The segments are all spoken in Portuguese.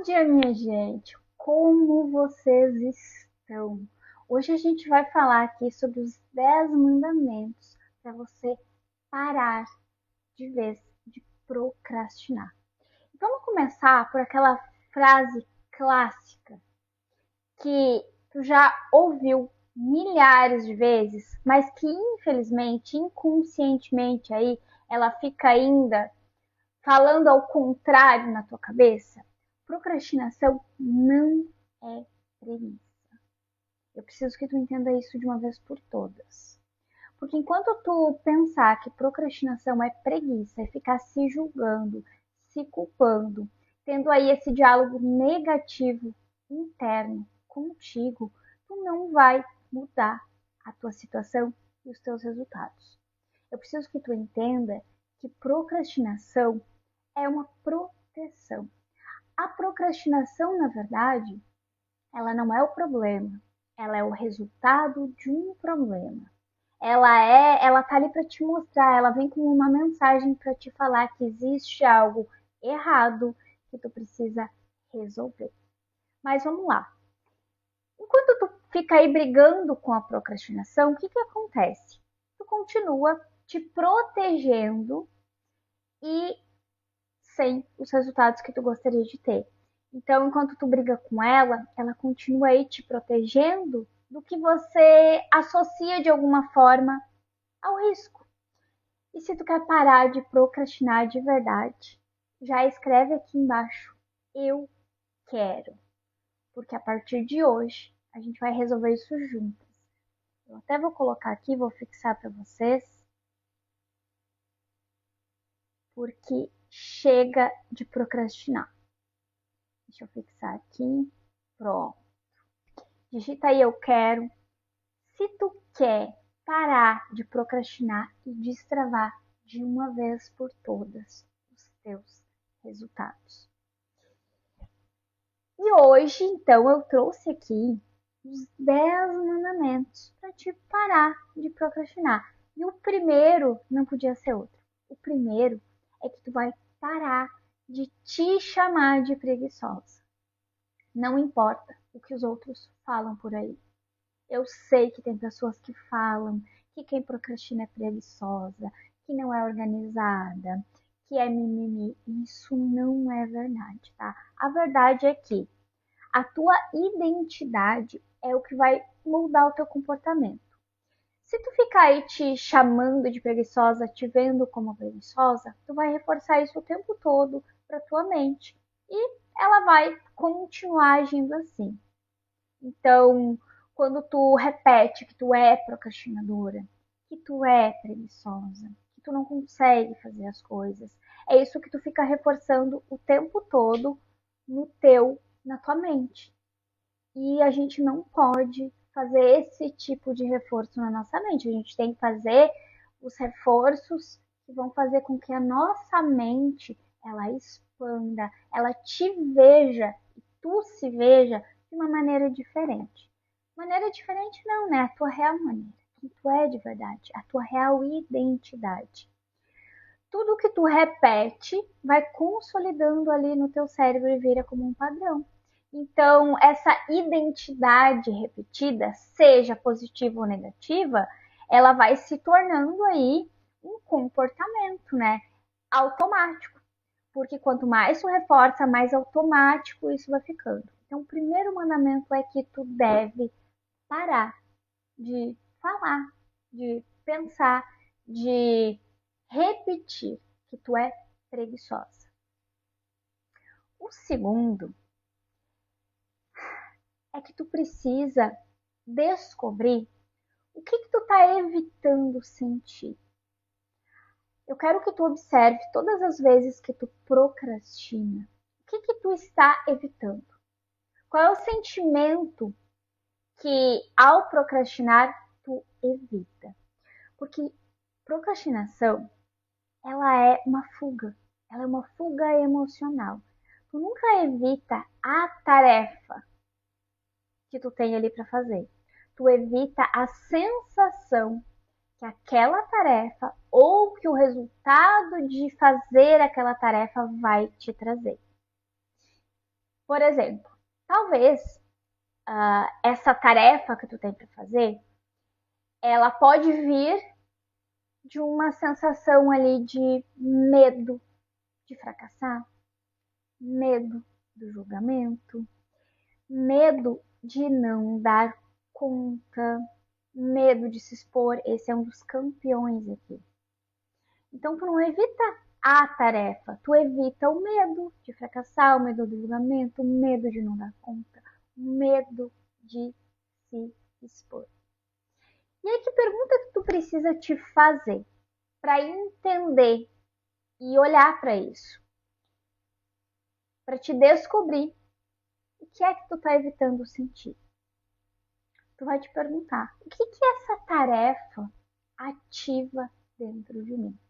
Bom dia, minha gente. Como vocês estão? Hoje a gente vai falar aqui sobre os 10 mandamentos para você parar de vez de procrastinar. Vamos começar por aquela frase clássica que tu já ouviu milhares de vezes, mas que infelizmente, inconscientemente aí, ela fica ainda falando ao contrário na tua cabeça. Procrastinação não é preguiça. Eu preciso que tu entenda isso de uma vez por todas. Porque enquanto tu pensar que procrastinação é preguiça, é ficar se julgando, se culpando, tendo aí esse diálogo negativo interno contigo, tu não vai mudar a tua situação e os teus resultados. Eu preciso que tu entenda que procrastinação é uma proteção. A procrastinação, na verdade, ela não é o problema, ela é o resultado de um problema. Ela tá ali para te mostrar, ela vem com uma mensagem para te falar que existe algo errado que tu precisa resolver. Mas vamos lá. Enquanto tu fica aí brigando com a procrastinação, o que acontece? Tu continua te protegendo e sem os resultados que tu gostaria de ter. Então, enquanto tu briga com ela, ela continua aí te protegendo do que você associa de alguma forma ao risco. E se tu quer parar de procrastinar de verdade, já escreve aqui embaixo: eu quero. Porque a partir de hoje, a gente vai resolver isso juntas. Eu até vou colocar aqui, vou fixar para vocês, porque chega de procrastinar. Deixa eu fixar aqui. Pronto. Digita aí eu quero. Se tu quer parar de procrastinar e destravar de uma vez por todas os teus resultados. E hoje, então, eu trouxe aqui os 10 mandamentos para te parar de procrastinar. E o primeiro não podia ser outro. O primeiro é que tu vai parar de te chamar de preguiçosa. Não importa o que os outros falam por aí. Eu sei que tem pessoas que falam que quem procrastina é preguiçosa, que não é organizada, que é mimimi. Isso não é verdade, tá? A verdade é que a tua identidade é o que vai moldar o teu comportamento. Se tu ficar aí te chamando de preguiçosa, te vendo como preguiçosa, tu vai reforçar isso o tempo todo para tua mente e ela vai continuar agindo assim. Então, quando tu repete que tu é procrastinadora, que tu é preguiçosa, que tu não consegue fazer as coisas, é isso que tu fica reforçando o tempo todo na tua mente. E a gente não pode fazer esse tipo de reforço na nossa mente. A gente tem que fazer os reforços que vão fazer com que a nossa mente ela expanda, ela te veja e tu se veja de uma maneira diferente. Maneira diferente não, né? A tua real maneira. Quem tu é de verdade, a tua real identidade. Tudo que tu repete vai consolidando ali no teu cérebro e vira como um padrão. Então, essa identidade repetida, seja positiva ou negativa, ela vai se tornando aí um comportamento, né? Automático. Porque quanto mais tu reforça, mais automático isso vai ficando. Então, o primeiro mandamento é que tu deve parar de falar, de pensar, de repetir que tu é preguiçosa. O segundo é que tu precisa descobrir o que tu tá evitando sentir. Eu quero que tu observe todas as vezes que tu procrastina. O que tu está evitando? Qual é o sentimento que ao procrastinar tu evita? Porque procrastinação, ela é uma fuga emocional. Tu nunca evita a tarefa que tu tem ali para fazer. Tu evita a sensação que aquela tarefa ou que o resultado de fazer aquela tarefa vai te trazer. Por exemplo, talvez essa tarefa que tu tem para fazer, ela pode vir de uma sensação ali de medo de fracassar, medo do julgamento, medo de não dar conta, medo de se expor. Esse é um dos campeões aqui. Então, tu não evita a tarefa, tu evita o medo de fracassar, o medo do julgamento, o medo de não dar conta, o medo de se expor. E aí, que pergunta que tu precisa te fazer para entender e olhar para isso? Para te descobrir o que é que tu está evitando sentir. Tu vai te perguntar, o que é essa tarefa ativa dentro de mim?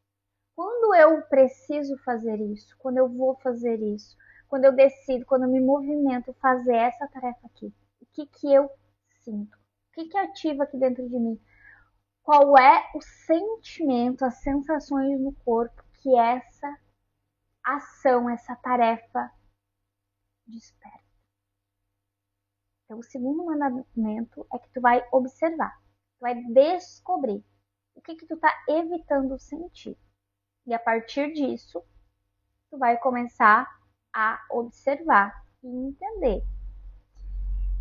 Quando eu preciso fazer isso, quando eu vou fazer isso, quando eu decido, quando eu me movimento fazer essa tarefa aqui, o que eu sinto? O que ativa aqui dentro de mim? Qual é o sentimento, as sensações no corpo que essa ação, essa tarefa desperta? Então, o segundo mandamento é que tu vai observar, tu vai descobrir o que tu tá evitando sentir. E a partir disso, tu vai começar a observar e entender.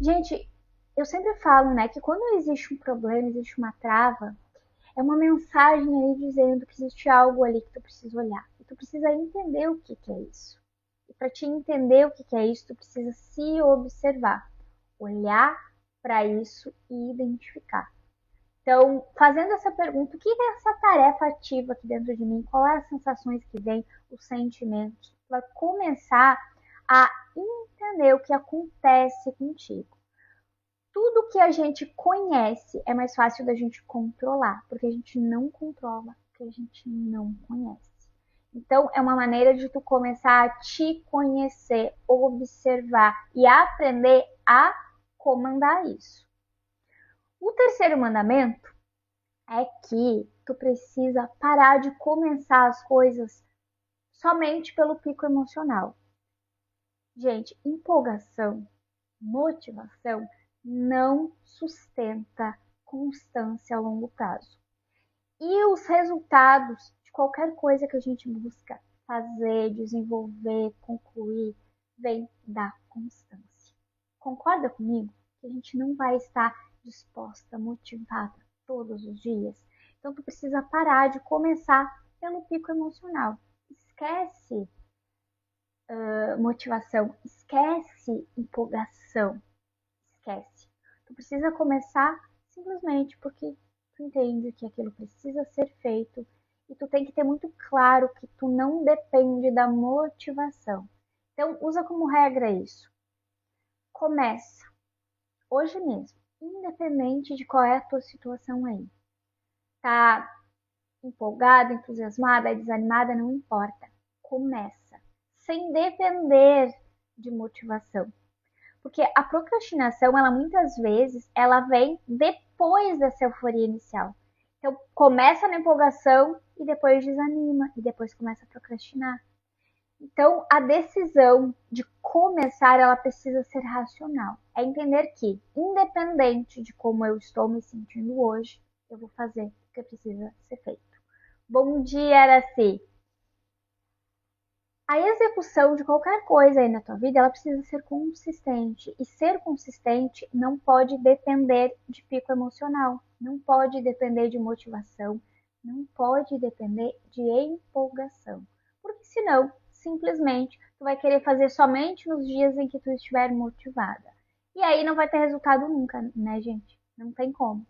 Gente, eu sempre falo, né, que quando existe um problema, existe uma trava, é uma mensagem aí dizendo que existe algo ali que tu precisa olhar. E tu precisa entender o que é isso. E para te entender o que é isso, tu precisa se observar, olhar para isso e identificar. Então, fazendo essa pergunta, o que é essa tarefa ativa aqui dentro de mim? Quais as sensações que vêm, os sentimentos? Vai começar a entender o que acontece contigo. Tudo que a gente conhece é mais fácil da gente controlar, porque a gente não controla o que a gente não conhece. Então, é uma maneira de tu começar a te conhecer, observar e aprender a comandar isso. O terceiro mandamento é que tu precisa parar de começar as coisas somente pelo pico emocional. Gente, empolgação, motivação não sustenta constância a longo prazo. E os resultados de qualquer coisa que a gente busca fazer, desenvolver, concluir, vem da constância. Concorda comigo? Que a gente não vai estar disposta, motivada todos os dias. Então tu precisa parar de começar pelo pico emocional. Esquece motivação, esquece empolgação, esquece. Tu precisa começar simplesmente porque tu entende que aquilo precisa ser feito e tu tem que ter muito claro que tu não depende da motivação. Então usa como regra isso. Começa hoje mesmo, independente de qual é a tua situação aí. Tá empolgada, entusiasmada, desanimada, não importa. Começa, sem depender de motivação. Porque a procrastinação, ela muitas vezes, ela vem depois dessa euforia inicial. Então, começa na empolgação e depois desanima e depois começa a procrastinar. Então, a decisão de começar, ela precisa ser racional. É entender que, independente de como eu estou me sentindo hoje, eu vou fazer o que precisa ser feito. Bom dia, Araci! A execução de qualquer coisa aí na tua vida, ela precisa ser consistente. E ser consistente não pode depender de pico emocional, não pode depender de motivação, não pode depender de empolgação. Porque senão, simplesmente, tu vai querer fazer somente nos dias em que tu estiver motivada. E aí não vai ter resultado nunca, né, gente? Não tem como.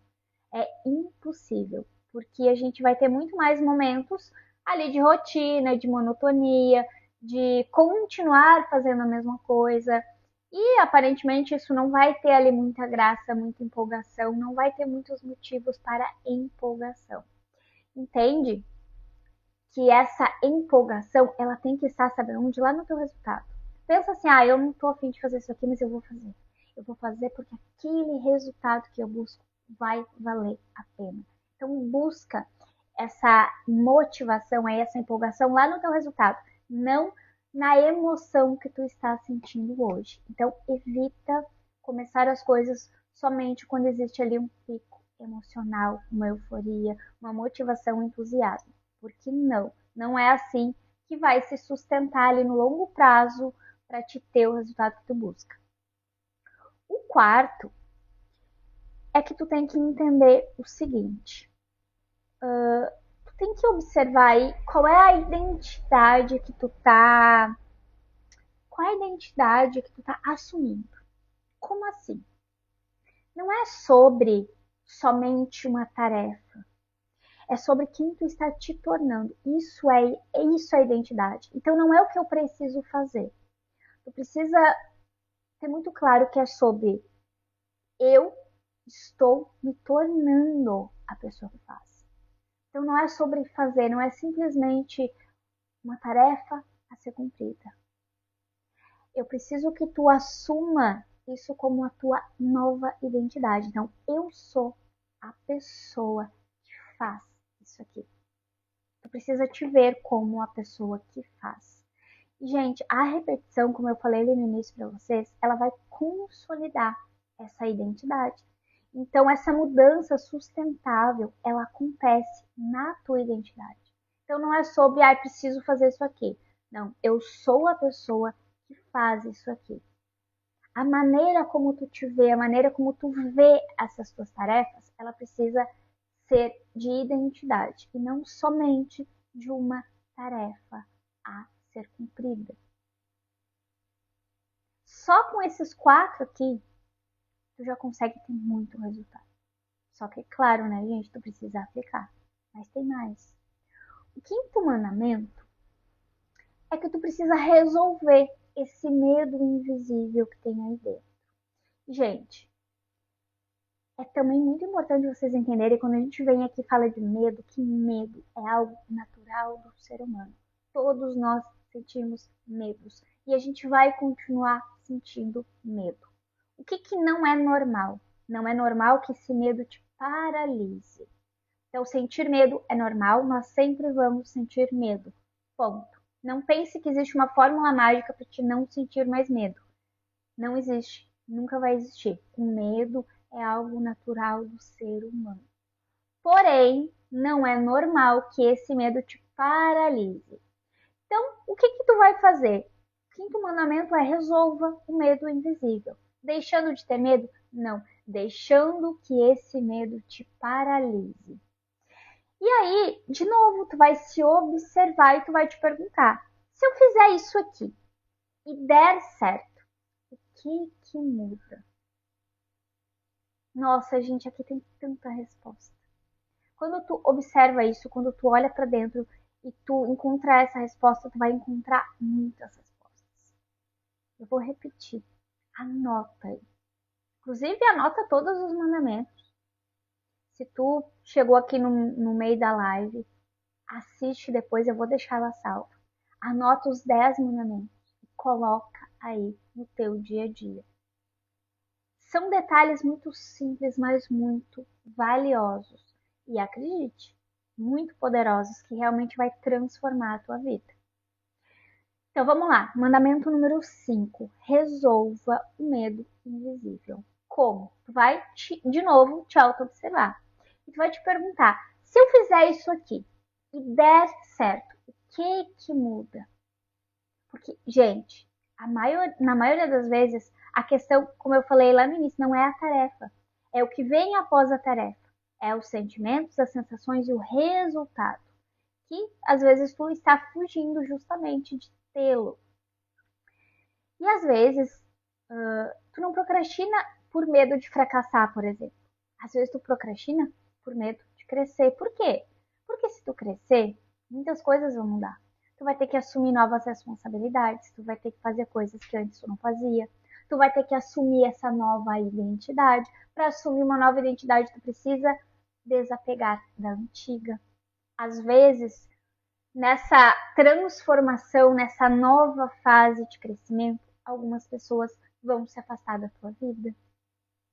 É impossível, porque a gente vai ter muito mais momentos ali de rotina, de monotonia, de continuar fazendo a mesma coisa. E aparentemente isso não vai ter ali muita graça, muita empolgação, não vai ter muitos motivos para empolgação. Entende? Que essa empolgação, ela tem que estar, sabe onde? Lá no teu resultado. Pensa assim, eu não tô afim de fazer isso aqui, mas eu vou fazer. Eu vou fazer porque aquele resultado que eu busco vai valer a pena. Então busca essa motivação, essa empolgação lá no teu resultado. Não na emoção que tu está sentindo hoje. Então, evita começar as coisas somente quando existe ali um pico emocional, uma euforia, uma motivação, um entusiasmo. Porque não é assim que vai se sustentar ali no longo prazo para te ter o resultado que tu busca. O quarto é que tu tem que entender o seguinte. Tu tem que observar aí qual é a identidade que tu tá. Qual é a identidade que tu tá assumindo? Como assim? Não é sobre somente uma tarefa. É sobre quem tu está te tornando. Isso é identidade. Então não é o que eu preciso fazer. Tu precisa ter muito claro que é sobre eu estou me tornando a pessoa que faz. Então não é sobre fazer, não é simplesmente uma tarefa a ser cumprida. Eu preciso que tu assuma isso como a tua nova identidade. Então, eu sou a pessoa que faz isso aqui. Tu precisa te ver como a pessoa que faz. E, gente, a repetição, como eu falei ali no início para vocês, ela vai consolidar essa identidade. Então, essa mudança sustentável, ela acontece na tua identidade. Então, não é sobre, preciso fazer isso aqui. Não, eu sou a pessoa que faz isso aqui. A maneira como tu te vê, a maneira como tu vê essas tuas tarefas, ela precisa ser de identidade e não somente de uma tarefa a ser cumprida. Só com esses 4 aqui, tu já consegue ter muito resultado. Só que, claro, né, gente, tu precisa aplicar. Mas tem mais. O quinto mandamento é que tu precisa resolver esse medo invisível que tem aí dentro. Gente, é também muito importante vocês entenderem quando a gente vem aqui e fala de medo, que medo é algo natural do ser humano. Todos nós sentimos medos e a gente vai continuar sentindo medo. O que não é normal? Não é normal que esse medo te paralise. Então, sentir medo é normal, nós sempre vamos sentir medo. Ponto. Não pense que existe uma fórmula mágica para te não sentir mais medo. Não existe, nunca vai existir. O medo é algo natural do ser humano. Porém, não é normal que esse medo te paralise. Então, o que tu vai fazer? O quinto mandamento é resolva o medo invisível. Deixando de ter medo? Não. Deixando que esse medo te paralise. E aí, de novo, tu vai se observar e tu vai te perguntar: se eu fizer isso aqui e der certo, o que muda? Nossa, gente, aqui tem tanta resposta. Quando tu observa isso, quando tu olha para dentro e tu encontrar essa resposta, tu vai encontrar muitas respostas. Eu vou repetir. Anota aí. Inclusive, anota todos os mandamentos. Se tu chegou aqui no meio da live, assiste depois, eu vou deixar ela salva. Anota os 10 mandamentos e coloca aí no teu dia a dia. São detalhes muito simples, mas muito valiosos. E acredite, muito poderosos que realmente vai transformar a tua vida. Então vamos lá, mandamento número 5. Resolva o medo invisível. Como? Tu vai, de novo, te auto-observar. E tu vai te perguntar, se eu fizer isso aqui e der certo, o que muda? Porque, gente, na maioria das vezes, a questão, como eu falei lá no início, não é a tarefa. É o que vem após a tarefa. É os sentimentos, as sensações e o resultado. Que, às vezes, tu está fugindo justamente de tê-lo. E, às vezes, tu não procrastina por medo de fracassar, por exemplo. Às vezes, tu procrastina por medo de crescer. Por quê? Porque se tu crescer, muitas coisas vão mudar. Tu vai ter que assumir novas responsabilidades, tu vai ter que fazer coisas que antes tu não fazia, tu vai ter que assumir essa nova identidade. Para assumir uma nova identidade, tu precisa desapegar da antiga. Às vezes, nessa transformação, nessa nova fase de crescimento, algumas pessoas vão se afastar da tua vida.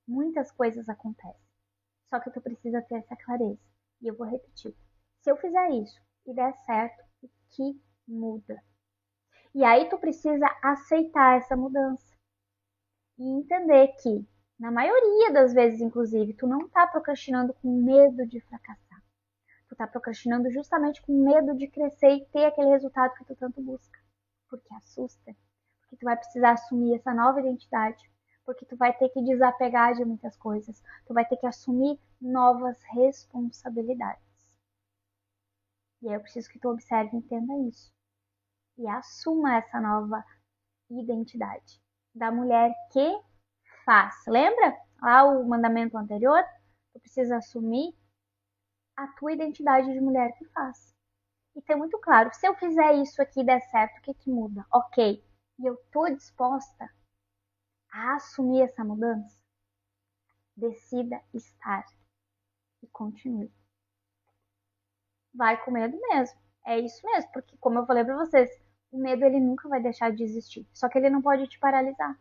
Muitas coisas acontecem. Só que tu precisa ter essa clareza. E eu vou repetir. Se eu fizer isso e der certo, o que muda? E aí tu precisa aceitar essa mudança e entender que, na maioria das vezes, inclusive, tu não tá procrastinando com medo de fracassar. Tu tá procrastinando justamente com medo de crescer e ter aquele resultado que tu tanto busca. Porque assusta. Porque tu vai precisar assumir essa nova identidade. Porque tu vai ter que desapegar de muitas coisas. Tu vai ter que assumir novas responsabilidades. E aí eu preciso que tu observe e entenda isso. E assuma essa nova identidade da mulher que faz. Lembra lá o mandamento anterior? Tu precisa assumir a tua identidade de mulher que faz. E ter muito claro, se eu fizer isso aqui e der certo, o que que muda? Ok. E eu tô disposta a assumir essa mudança? Decida estar e continue. Vai com medo mesmo. É isso mesmo, porque como eu falei para vocês, o medo ele nunca vai deixar de existir. Só que ele não pode te paralisar.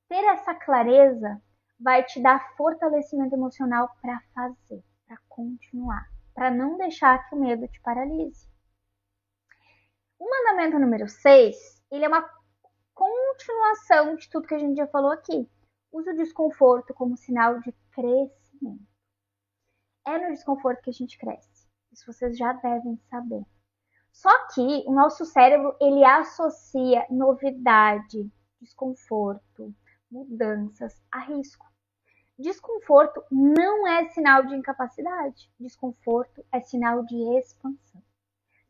Ter essa clareza vai te dar fortalecimento emocional para fazer, para continuar, para não deixar que o medo te paralise. O mandamento número 6, ele é uma continuação de tudo que a gente já falou aqui. Use o desconforto como sinal de crescimento. É no desconforto que a gente cresce. Isso vocês já devem saber. Só que o nosso cérebro, ele associa novidade, desconforto, mudanças a risco. Desconforto não é sinal de incapacidade. Desconforto é sinal de expansão.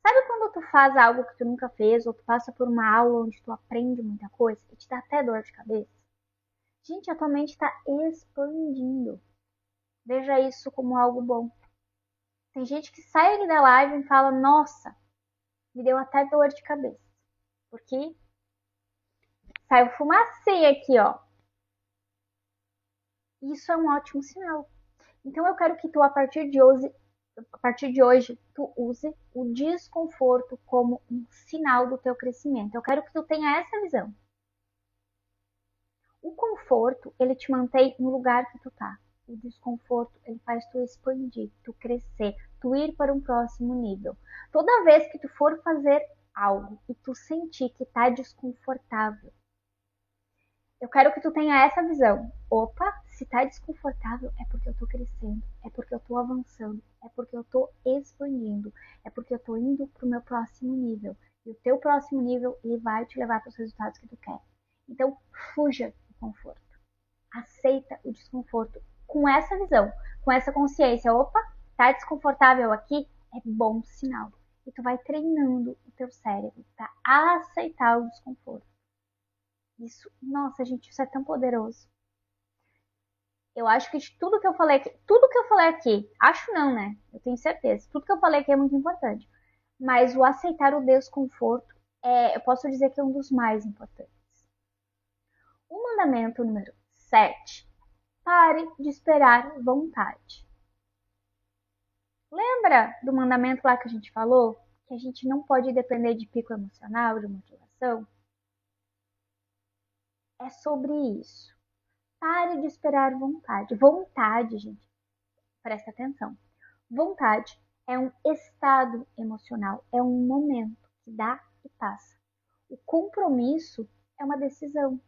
Sabe quando tu faz algo que tu nunca fez, ou tu passa por uma aula onde tu aprende muita coisa e te dá até dor de cabeça? Gente, a tua mente está expandindo. Veja isso como algo bom. Tem gente que sai da live e fala, nossa, me deu até dor de cabeça. Porque saiu fumacinha aqui, ó. Isso é um ótimo sinal. Então eu quero que tu, a partir de hoje, tu use o desconforto como um sinal do teu crescimento. Eu quero que tu tenha essa visão. O conforto, ele te mantém no lugar que tu tá. O desconforto, ele faz tu expandir, tu crescer, tu ir para um próximo nível. Toda vez que tu for fazer algo e tu sentir que tá desconfortável, eu quero que tu tenha essa visão. Opa, se tá desconfortável é porque eu tô crescendo, é porque eu tô avançando, é porque eu tô expandindo, é porque eu tô indo pro meu próximo nível. E o teu próximo nível, ele vai te levar para os resultados que tu quer. Então, fuja do conforto. Aceita o desconforto com essa visão, com essa consciência. Opa, tá desconfortável aqui? É bom sinal. E tu vai treinando o teu cérebro para aceitar o desconforto. Isso, nossa, gente, isso é tão poderoso. Eu acho que de tudo que eu falei aqui, acho não, né? Eu tenho certeza. Tudo que eu falei aqui é muito importante. Mas o aceitar o desconforto, eu posso dizer que é um dos mais importantes. O mandamento número 7. Pare de esperar vontade. Lembra do mandamento lá que a gente falou? Que a gente não pode depender de pico emocional, de motivação? É sobre isso. Pare de esperar vontade. Vontade, gente, presta atenção. Vontade é um estado emocional, é um momento que dá e passa. O compromisso é uma decisão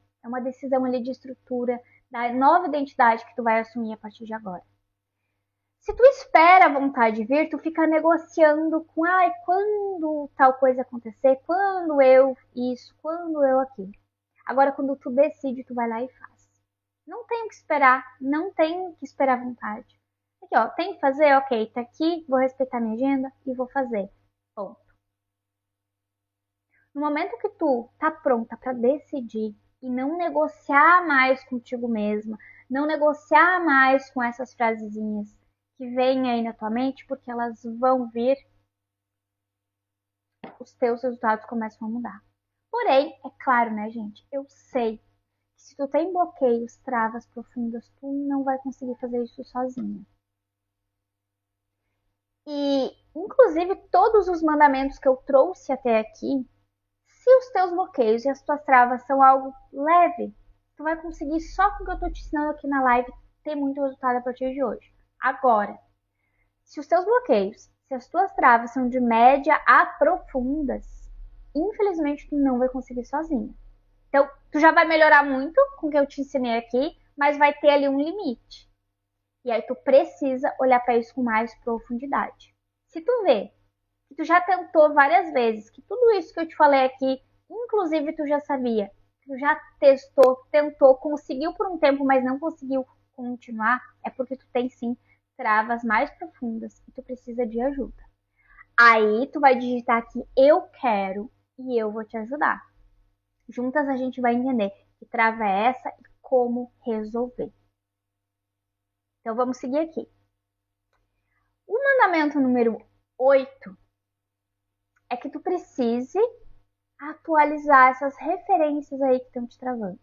ali de estrutura, da nova identidade que tu vai assumir a partir de agora. Se tu espera a vontade vir, tu fica negociando com, quando tal coisa acontecer, quando eu isso, quando eu aquilo. Agora, quando tu decide, tu vai lá e faz. Não tem o que esperar, não tem que esperar a vontade. Aqui, ó, tem que fazer, ok, tá aqui, vou respeitar minha agenda e vou fazer. Ponto. No momento que tu tá pronta para decidir e não negociar mais contigo mesma, não negociar mais com essas frasezinhas que vêm aí na tua mente, porque elas vão vir, os teus resultados começam a mudar. Porém, é claro, né, gente? Eu sei que se tu tem bloqueios, travas profundas, tu não vai conseguir fazer isso sozinha. E, inclusive, todos os mandamentos que eu trouxe até aqui, se os teus bloqueios e as tuas travas são algo leve, tu vai conseguir só com o que eu tô te ensinando aqui na live ter muito resultado a partir de hoje. Agora, se os teus bloqueios, se as tuas travas são de média a profundas, infelizmente tu não vai conseguir sozinha. Então, tu já vai melhorar muito com o que eu te ensinei aqui, mas vai ter ali um limite. E aí tu precisa olhar para isso com mais profundidade. Se tu vê que tu já tentou várias vezes, que tudo isso que eu te falei aqui, inclusive tu já sabia, tu já testou, tentou, conseguiu por um tempo, mas não conseguiu continuar, é porque tu tem sim travas mais profundas e tu precisa de ajuda. Aí tu vai digitar aqui eu quero e eu vou te ajudar. Juntas a gente vai entender que trava é essa e como resolver. Então vamos seguir aqui. O mandamento número 8 é que tu precise atualizar essas referências aí que estão te travando.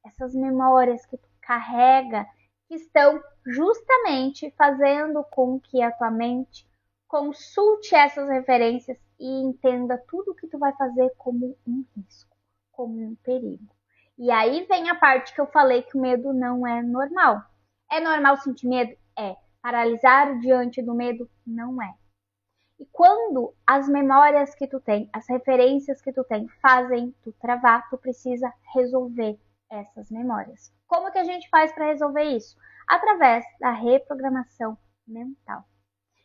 Essas memórias que tu carrega, que estão justamente fazendo com que a tua mente consulte essas referências e entenda tudo que tu vai fazer como um risco, como um perigo. E aí vem a parte que eu falei que o medo não é normal. É normal sentir medo? É. Paralisar diante do medo? Não é. E quando as memórias que tu tem, as referências que tu tem fazem tu travar, tu precisa resolver essas memórias. Como que a gente faz para resolver isso? Através da reprogramação mental.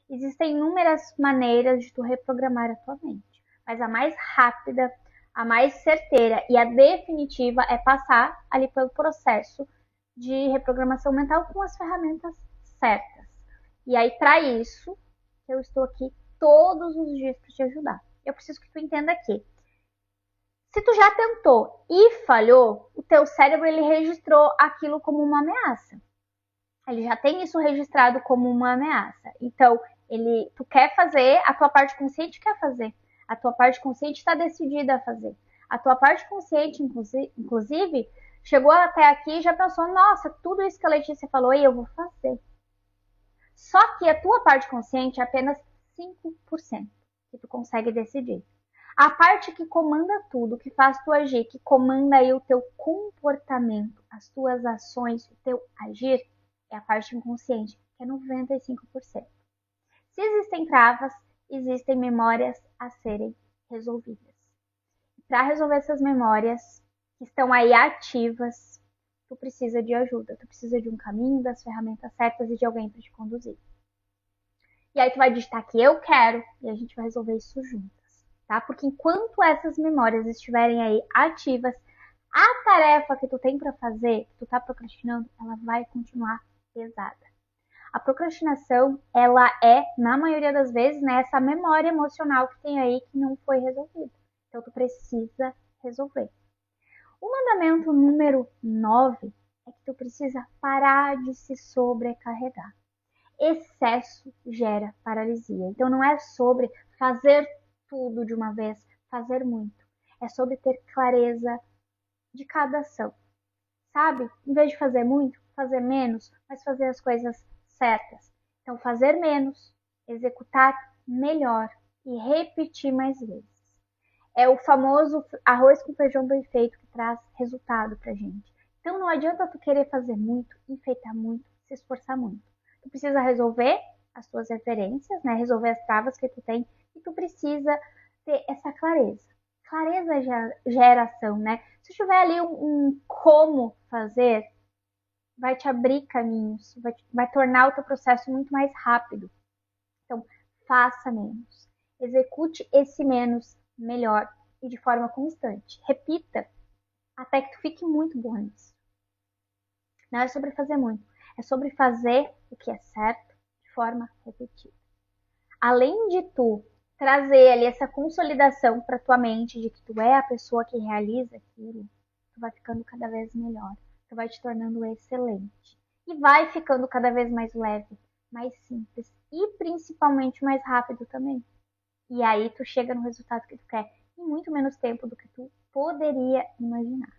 Existem inúmeras maneiras de tu reprogramar a tua mente, mas a mais rápida, a mais certeira e a definitiva é passar ali pelo processo de reprogramação mental com as ferramentas certas. E aí, para isso, eu estou aqui todos os dias para te ajudar. Eu preciso que tu entenda que se tu já tentou e falhou, o teu cérebro ele registrou aquilo como uma ameaça. Ele já tem isso registrado como uma ameaça. Então, tu quer fazer, a tua parte consciente quer fazer. A tua parte consciente está decidida a fazer. A tua parte consciente, inclusive, chegou até aqui e já pensou, nossa, tudo isso que a Letícia falou e eu vou fazer. Só que a tua parte consciente é apenas 5% que tu consegue decidir. A parte que comanda tudo, que faz tu agir, que comanda aí o teu comportamento, as tuas ações, o teu agir, é a parte inconsciente, que é 95%. Se existem travas, existem memórias a serem resolvidas. Para resolver essas memórias que estão aí ativas, tu precisa de ajuda, tu precisa de um caminho, das ferramentas certas e de alguém para te conduzir. E aí tu vai digitar que eu quero e a gente vai resolver isso juntas, tá? Porque enquanto essas memórias estiverem aí ativas, a tarefa que tu tem para fazer, que tu tá procrastinando, ela vai continuar pesada. A procrastinação, ela é, na maioria das vezes, né, essa memória emocional que tem aí que não foi resolvida. Então tu precisa resolver. O mandamento número 9 é que tu precisa parar de se sobrecarregar. Excesso gera paralisia. Então não é sobre fazer tudo de uma vez, fazer muito. É sobre ter clareza de cada ação. Sabe? Em vez de fazer muito, fazer menos, mas fazer as coisas certas. Então fazer menos, executar melhor e repetir mais vezes. É o famoso arroz com feijão bem feito que traz resultado pra gente. Então não adianta tu querer fazer muito, enfeitar muito, se esforçar muito. Tu precisa resolver as tuas referências, né? Resolver as travas que tu tem e tu precisa ter essa clareza. Clareza gera ação, né? Se tiver ali um como fazer, vai te abrir caminhos, vai tornar o teu processo muito mais rápido. Então, faça menos. Execute esse menos melhor e de forma constante. Repita até que tu fique muito bom nisso. Não é sobre fazer muito, é sobre fazer o que é certo de forma repetida. Além de tu trazer ali essa consolidação para tua mente de que tu é a pessoa que realiza aquilo, tu vai ficando cada vez melhor, tu vai te tornando excelente e vai ficando cada vez mais leve, mais simples e principalmente mais rápido também. E aí tu chega no resultado que tu quer em muito menos tempo do que tu poderia imaginar.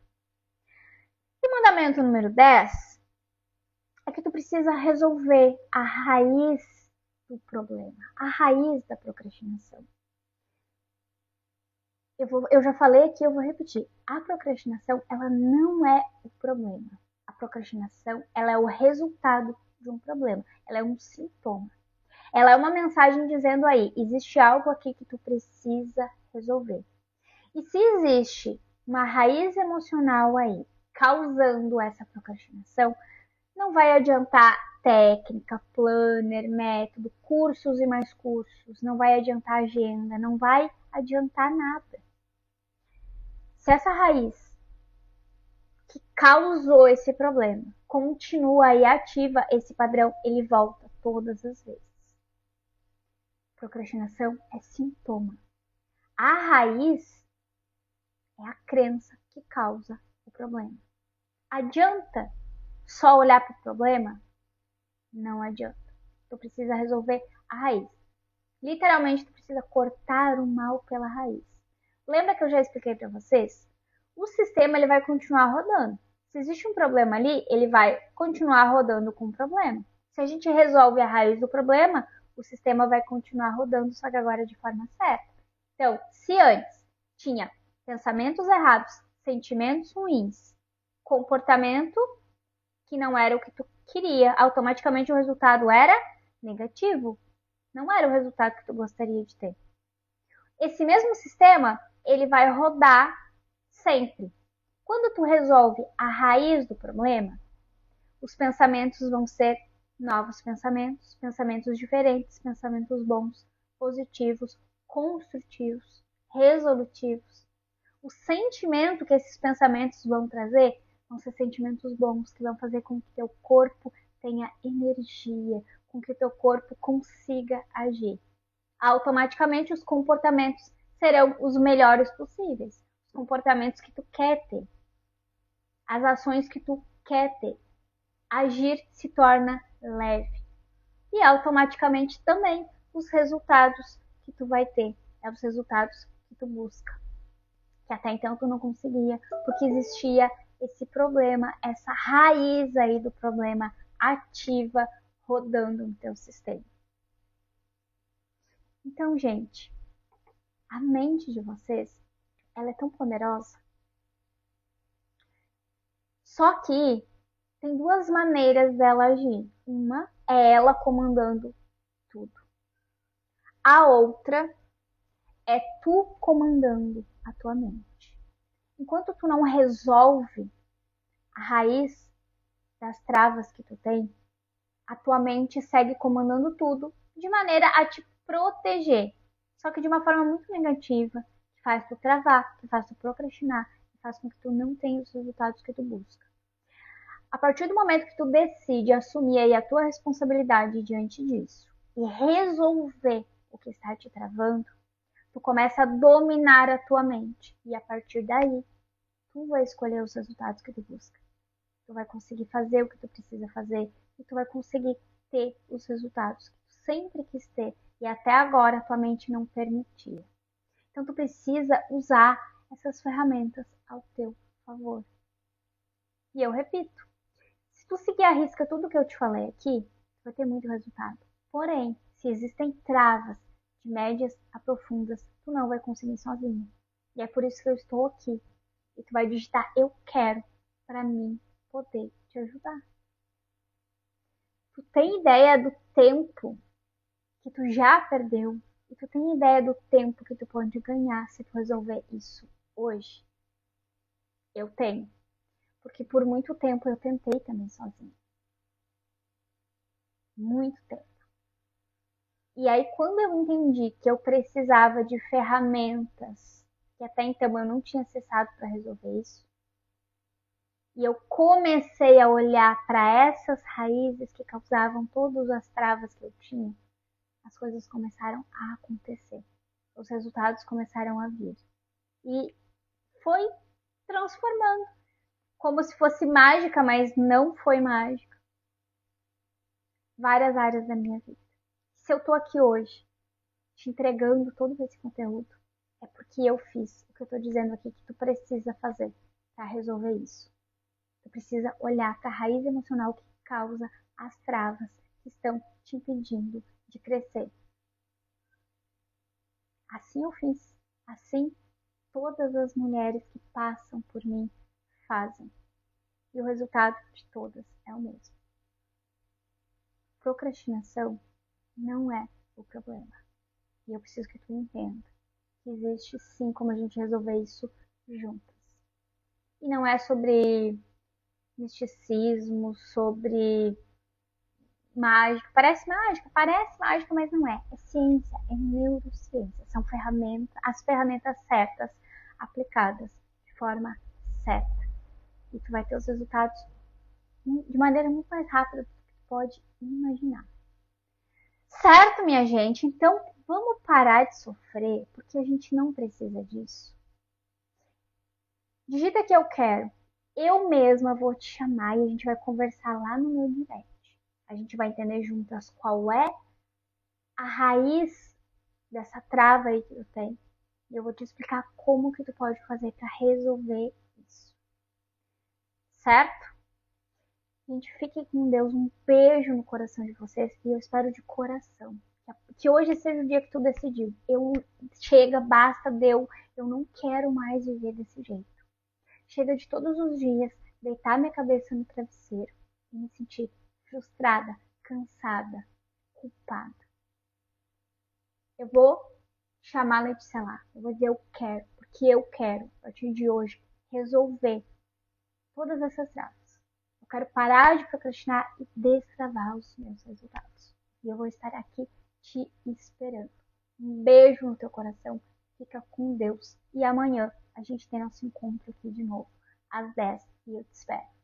E mandamento número 10 é que tu precisa resolver a raiz do problema, a raiz da procrastinação. Eu já falei aqui, eu vou repetir. A procrastinação, ela não é o problema. A procrastinação, ela é o resultado de um problema. Ela é um sintoma. Ela é uma mensagem dizendo aí, existe algo aqui que tu precisa resolver. E se existe uma raiz emocional aí causando essa procrastinação, não vai adiantar técnica, planner, método, cursos e mais cursos, não vai adiantar agenda, não vai adiantar nada. Se essa raiz que causou esse problema continua aí ativa, esse padrão ele volta todas as vezes. Procrastinação é sintoma. A raiz é a crença que causa o problema. Adianta só olhar para o problema? Não adianta. Tu precisa resolver a raiz. Literalmente, tu precisa cortar o mal pela raiz. Lembra que eu já expliquei para vocês? O sistema ele vai continuar rodando. Se existe um problema ali, ele vai continuar rodando com o problema. Se a gente resolve a raiz do problema, o sistema vai continuar rodando, só que agora de forma certa. Então, se antes tinha pensamentos errados, sentimentos ruins, comportamento que não era o que tu queria, automaticamente o resultado era negativo. Não era o resultado que tu gostaria de ter. Esse mesmo sistema, ele vai rodar sempre. Quando tu resolve a raiz do problema, os pensamentos vão ser novos pensamentos, pensamentos diferentes, pensamentos bons, positivos, construtivos, resolutivos. O sentimento que esses pensamentos vão trazer vão ser sentimentos bons, que vão fazer com que teu corpo tenha energia, com que teu corpo consiga agir. Automaticamente os comportamentos serão os melhores possíveis. Os comportamentos que tu quer ter. As ações que tu quer ter. Agir se torna leve. E automaticamente também os resultados que tu vai ter. É os resultados que tu busca. Que até então tu não conseguia, porque existia esse problema, essa raiz aí do problema ativa rodando no teu sistema. Então, gente, a mente de vocês, ela é tão poderosa. Só que tem duas maneiras dela agir. Uma é ela comandando tudo. A outra é tu comandando a tua mente. Enquanto tu não resolve a raiz das travas que tu tem, a tua mente segue comandando tudo de maneira a te proteger. Só que de uma forma muito negativa, que faz tu travar, que faz tu procrastinar, que faz com que tu não tenha os resultados que tu busca. A partir do momento que tu decide assumir aí a tua responsabilidade diante disso e resolver o que está te travando, tu começa a dominar a tua mente. E a partir daí, tu vai escolher os resultados que tu busca. Tu vai conseguir fazer o que tu precisa fazer e tu vai conseguir ter os resultados que tu sempre quis ter e até agora a tua mente não permitia. Então tu precisa usar essas ferramentas ao teu favor. E eu repito, se tu seguir à risca tudo que eu te falei aqui, tu vai ter muito resultado. Porém, se existem travas de médias a profundas, tu não vai conseguir sozinho. E é por isso que eu estou aqui. E tu vai digitar eu quero para mim poder te ajudar. Tu tem ideia do tempo que tu já perdeu? E tu tem ideia do tempo que tu pode ganhar se tu resolver isso hoje? Eu tenho. Porque por muito tempo eu tentei também sozinha. Muito tempo. E aí quando eu entendi que eu precisava de ferramentas, que até então eu não tinha acessado para resolver isso, e eu comecei a olhar para essas raízes que causavam todas as travas que eu tinha, as coisas começaram a acontecer. Os resultados começaram a vir. E foi transformando. Como se fosse mágica, mas não foi mágica. Várias áreas da minha vida. Se eu tô aqui hoje, te entregando todo esse conteúdo, é porque eu fiz o que eu tô dizendo aqui que tu precisa fazer para resolver isso. Tu precisa olhar para a raiz emocional que causa as travas que estão te impedindo de crescer. Assim eu fiz. Assim todas as mulheres que passam por mim fazem. E o resultado de todas é o mesmo. Procrastinação não é o problema. E eu preciso que tu entenda que existe sim como a gente resolver isso juntas. E não é sobre misticismo, sobre mágica. Parece mágica, mas não é. É ciência, é neurociência. São ferramentas, as ferramentas certas aplicadas de forma certa. E tu vai ter os resultados de maneira muito mais rápida do que tu pode imaginar. Certo, minha gente? Então vamos parar de sofrer, porque a gente não precisa disso. Digita que eu quero. Eu mesma vou te chamar e a gente vai conversar lá no meu direct. A gente vai entender juntas qual é a raiz dessa trava aí que tu tem. E eu vou te explicar como que tu pode fazer para resolver isso. Certo? Gente, fiquem com Deus. Um beijo no coração de vocês e eu espero de coração que hoje seja o dia que tu decidiu. Chega, basta, deu. Eu não quero mais viver desse jeito. Chega de todos os dias deitar minha cabeça no travesseiro e me sentir frustrada, cansada, culpada. Eu vou chamar a Letícia lá. Eu vou dizer eu quero, porque eu quero, a partir de hoje, resolver todas essas travas. Eu quero parar de procrastinar e destravar os meus resultados. E eu vou estar aqui te esperando. Um beijo no teu coração. Fica com Deus. E amanhã a gente tem nosso encontro aqui de novo, às 10 e eu te espero.